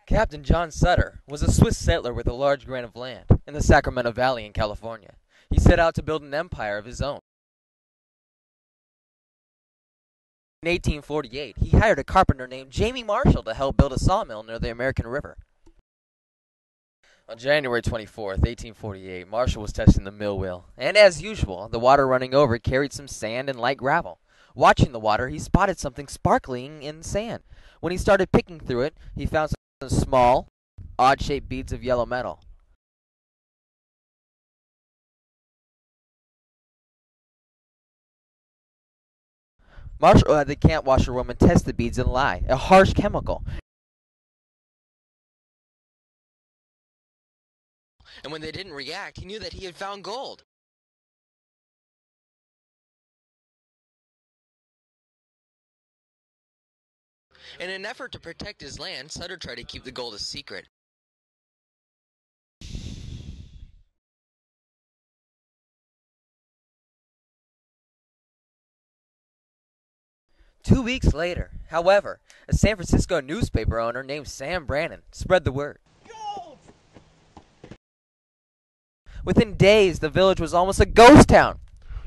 Captain John Sutter was a Swiss settler with a large grant of land in the Sacramento Valley in California. He set out to build an empire of his own. In 1848, he hired a carpenter named Jamie Marshall to help build a sawmill near the American River. On January 24th, 1848, Marshall was testing the mill wheel, and as usual, the water running over carried some sand and light gravel. Watching the water, he spotted something sparkling in the sand. When he started picking through it, he found some small, odd-shaped beads of yellow metal. Marshall had the camp washerwoman test the beads in lye, a harsh chemical. And when they didn't react, he knew that he had found gold. In an effort to protect his land, Sutter tried to keep the gold a secret. Two weeks later, however, a San Francisco newspaper owner named Sam Brannan spread the word. Gold! Within days, the village was almost a ghost town.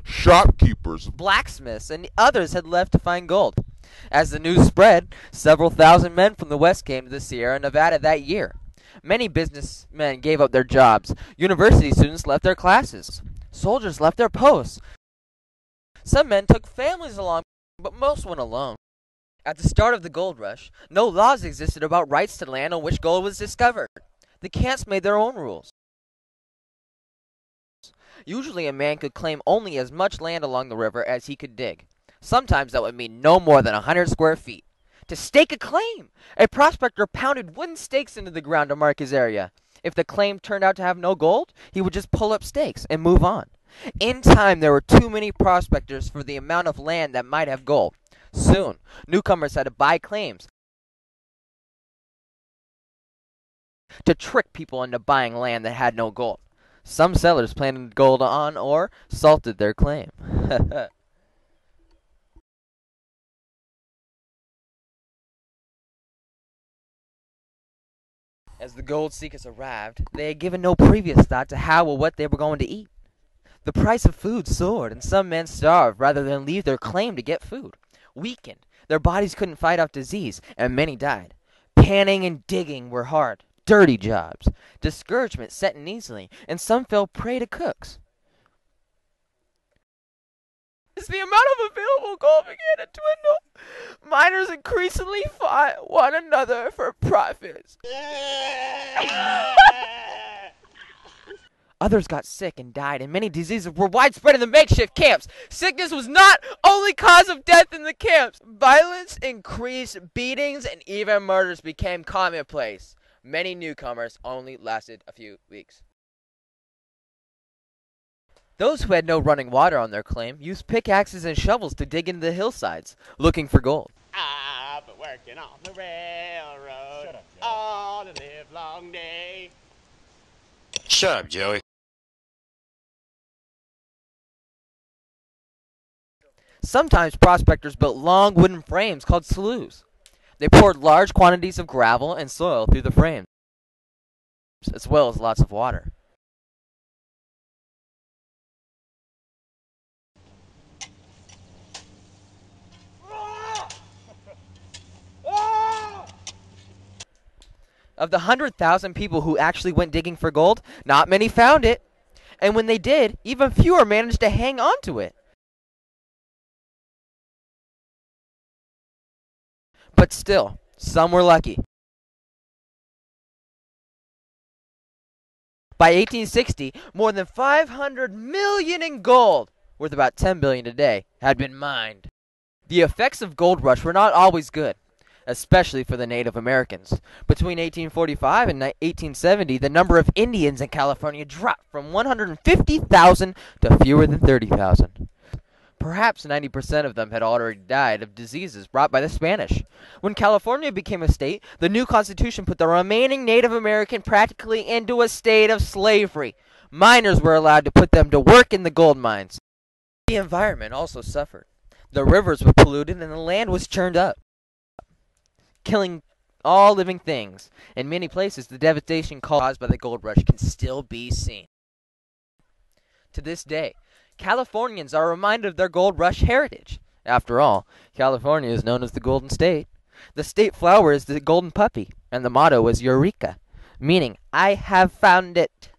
Shopkeepers, Blacksmiths, and others had left to find gold. As the news spread, several thousand men from the West came to the Sierra Nevada that year. Many businessmen gave up their jobs. University students left their classes. Soldiers left their posts. Some men took families along, but most went alone. At the start of the gold rush, no laws existed about rights to land on which gold was discovered. The camps made their own rules. Usually a man could claim only as much land along the river as he could dig. Sometimes that would mean no more than 100 square feet. To stake a claim, a prospector pounded wooden stakes into the ground to mark his area. If the claim turned out to have no gold, he would just pull up stakes and move on. In time, there were too many prospectors for the amount of land that might have gold. Soon, newcomers had to buy claims to trick people into buying land that had no gold. Some settlers planted gold on or salted their claim. As the gold seekers arrived, they had given no previous thought to how or what they were going to eat. The price of food soared, and some men starved rather than leave their claim to get food. Weakened, their bodies couldn't fight off disease, and many died. Panning and digging were hard, dirty jobs. Discouragement set in easily, and some fell prey to cooks. As the amount of available gold began to dwindle, miners increasingly fought one another for profits. Others got sick and died, and many diseases were widespread in the makeshift camps. Sickness was not only cause of death in the camps. Violence increased, beatings, and even murders became commonplace. Many newcomers only lasted a few weeks. Those who had no running water on their claim used pickaxes and shovels to dig into the hillsides, looking for gold. I've been working on the railroad all the livelong day. Shut up, Joey. Sometimes prospectors built long wooden frames called sloughs. They poured large quantities of gravel and soil through the frames, as well as lots of water. Of the 100,000 people who actually went digging for gold, not many found it. And when they did, even fewer managed to hang on to it. But still, some were lucky. By 1860, more than 500 million in gold, worth about 10 billion today, had been mined. The effects of gold rush were not always good, especially for the Native Americans. Between 1845 and 1870, the number of Indians in California dropped from 150,000 to fewer than 30,000. Perhaps 90% of them had already died of diseases brought by the Spanish. When California became a state, the new Constitution put the remaining Native American practically into a state of slavery. Miners were allowed to put them to work in the gold mines. The environment also suffered. The rivers were polluted and the land was churned up, killing all living things. In many places, the devastation caused by the gold rush can still be seen. To this day, Californians are reminded of their gold rush heritage. After all, California is known as the Golden State. The state flower is the golden puppy, and the motto is Eureka, meaning I have found it.